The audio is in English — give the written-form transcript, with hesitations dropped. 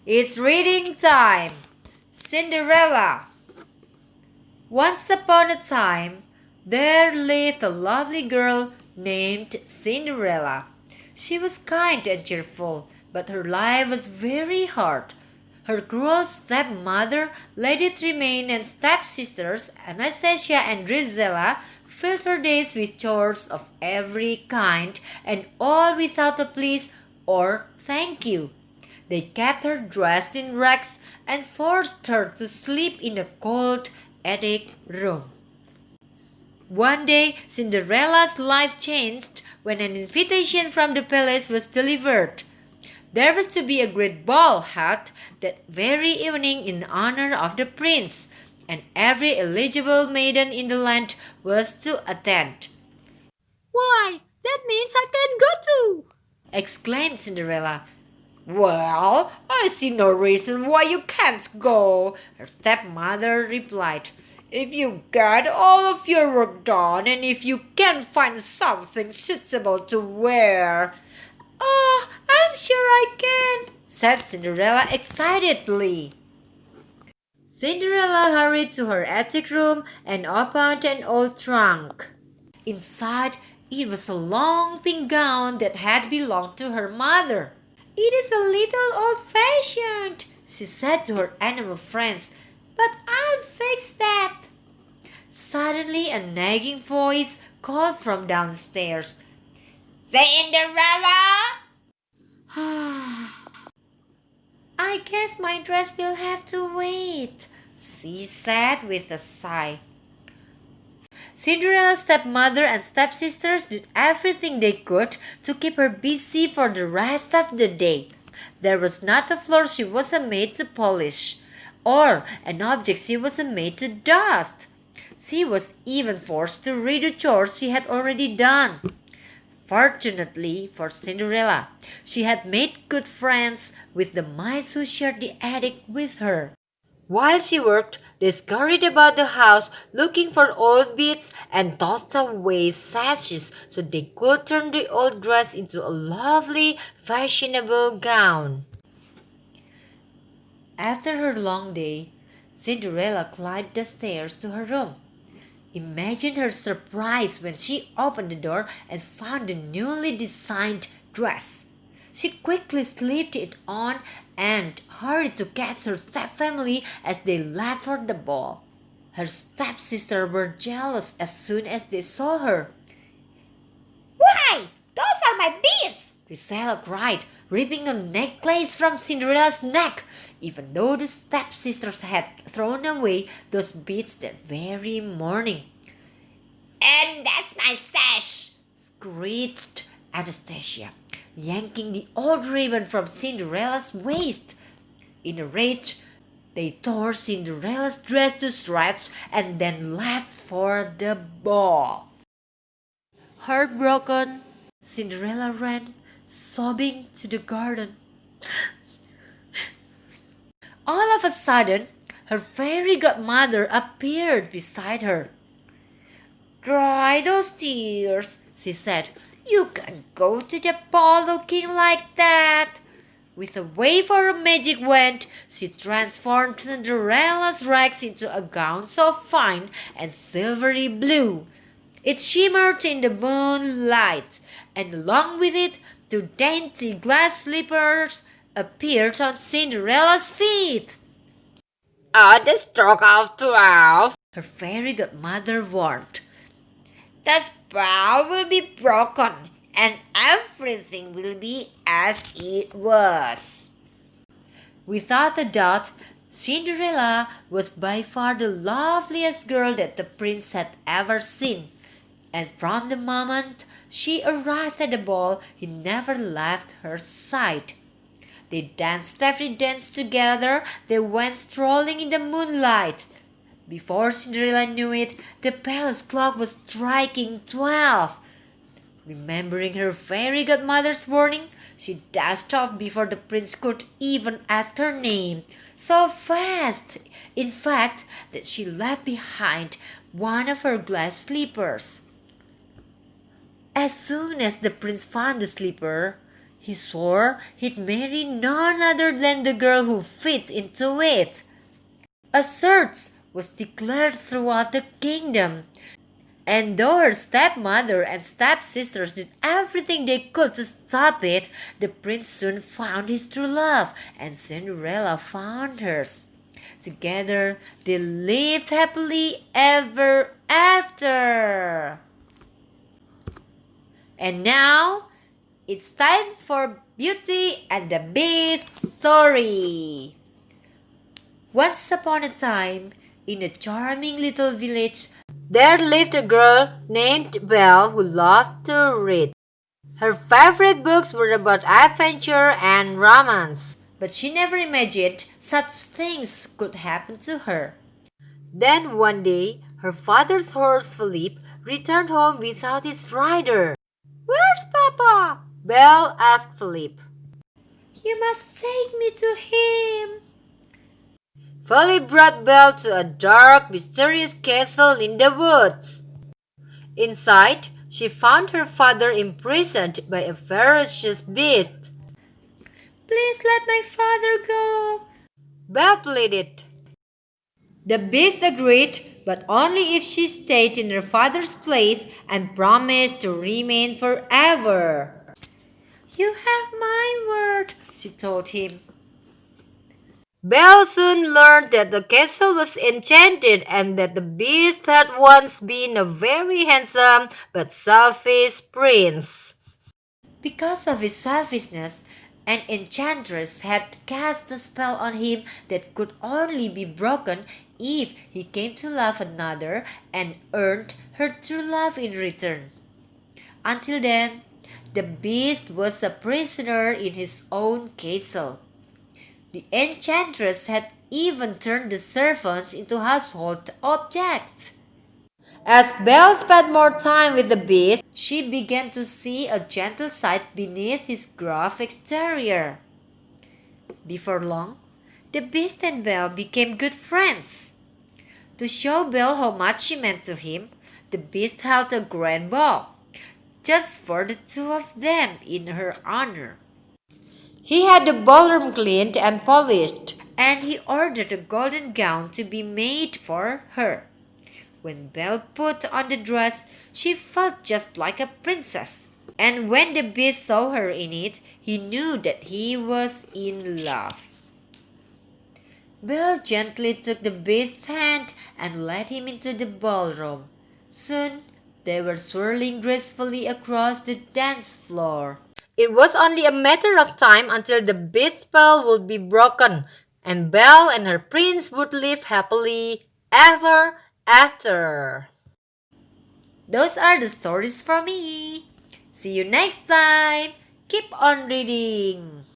It's reading time. Cinderella. Once upon a time, there lived a lovely girl named Cinderella. She was kind and cheerful, but her life was very hard. Her cruel stepmother, Lady Tremaine, and stepsisters Anastasia and Drizella filled her days with chores of every kind and all without a please or thank you. They kept her dressed in rags and forced her to sleep in a cold attic room. One day, Cinderella's life changed when an invitation from the palace was delivered. There was to be a great ball held that very evening in honor of the prince, and every eligible maiden in the land was to attend. Why, that means I can go too! Exclaimed Cinderella. Well, I see no reason why you can't go, her stepmother replied. If you get all of your work done and if you can find something suitable to wear. Oh, I'm sure I can, said Cinderella excitedly. Cinderella hurried to her attic room and opened an old trunk. Inside, it was a long pink gown that had belonged to her mother. It is a little old-fashioned, she said to her animal friends, but I'll fix that. Suddenly, a nagging voice called from downstairs. Cinderella! I guess my dress will have to wait, she said with a sigh. Cinderella's stepmother and stepsisters did everything they could to keep her busy for the rest of the day. There was not a floor she wasn't made to polish, or an object she wasn't made to dust. She was even forced to redo chores she had already done. Fortunately for Cinderella, she had made good friends with the mice who shared the attic with her. While she worked, they scurried about the house looking for old beads and tossed away sashes so they could turn the old dress into a lovely, fashionable gown. After her long day, Cinderella climbed the stairs to her room. Imagine her surprise when she opened the door and found the newly designed dress. She quickly slipped it on and hurried to catch her stepfamily as they left for the ball. Her stepsisters were jealous as soon as they saw her. Why, those are my beads! Gisela cried, ripping a necklace from Cinderella's neck, even though the stepsisters had thrown away those beads that very morning. And that's my sash! Screeched Anastasia, yanking the old ribbon from Cinderella's waist. In a rage, they tore Cinderella's dress to shreds and then left for the ball. Heartbroken, Cinderella ran, sobbing, to the garden. All of a sudden, her fairy godmother appeared beside her. Dry those tears, she said. You can't go to the ball looking like that. With a wave of her magic wand, she transformed Cinderella's rags into a gown so fine and silvery blue. It shimmered in the moonlight, and along with it, two dainty glass slippers appeared on Cinderella's feet. At the stroke of 12, her fairy godmother warned, the spell will be broken and everything will be as it was. Without a doubt, Cinderella was by far the loveliest girl that the prince had ever seen, and from the moment she arrived at the ball, he never left her side. They danced every dance together, they went strolling in the moonlight. Before Cinderella knew it, the palace clock was striking 12. Remembering her fairy godmother's warning, she dashed off before the prince could even ask her name. So fast, in fact, that she left behind one of her glass slippers. As soon as the prince found the slipper, He swore he'd marry none other than the girl who fits into it. A search was declared throughout the kingdom, and though her stepmother and stepsisters did everything they could to stop it, the prince soon found his true love, and Cinderella found hers. Together, they lived happily ever after. And now, it's time for Beauty and the Beast story. Once upon a time, in a charming little village, there lived a girl named Belle who loved to read. Her favorite books were about adventure and romance, but she never imagined such things could happen to her. Then one day, her father's horse Philippe returned home without its rider. "Where's Papa?" Belle asked Philippe. "You must take me to him." Philippe brought Belle to a dark, mysterious castle in the woods. Inside, she found her father imprisoned by a ferocious beast. "Please let my father go," Belle pleaded. The beast agreed, but only if she stayed in her father's place and promised to remain forever. "You have my word," she told him. Belle soon learned that the castle was enchanted and that the beast had once been a very handsome but selfish prince. Because of his selfishness, an enchantress had cast a spell on him that could only be broken if he came to love another and earned her true love in return. Until then, the beast was a prisoner in his own castle. The enchantress had even turned the servants into household objects. As Belle spent more time with the beast, she began to see a gentle side beneath his gruff exterior. Before long, the beast and Belle became good friends. To show Belle how much she meant to him, the beast held a grand ball, just for the two of them in her honor. He had the ballroom cleaned and polished, and he ordered a golden gown to be made for her. When Belle put on the dress, she felt just like a princess. And when the beast saw her in it, he knew that he was in love. Belle gently took the beast's hand and led him into the ballroom. Soon, they were swirling gracefully across the dance floor. It was only a matter of time until the beast spell would be broken, and Belle and her prince would live happily ever after. Those are the stories from me. See you next time. Keep on reading.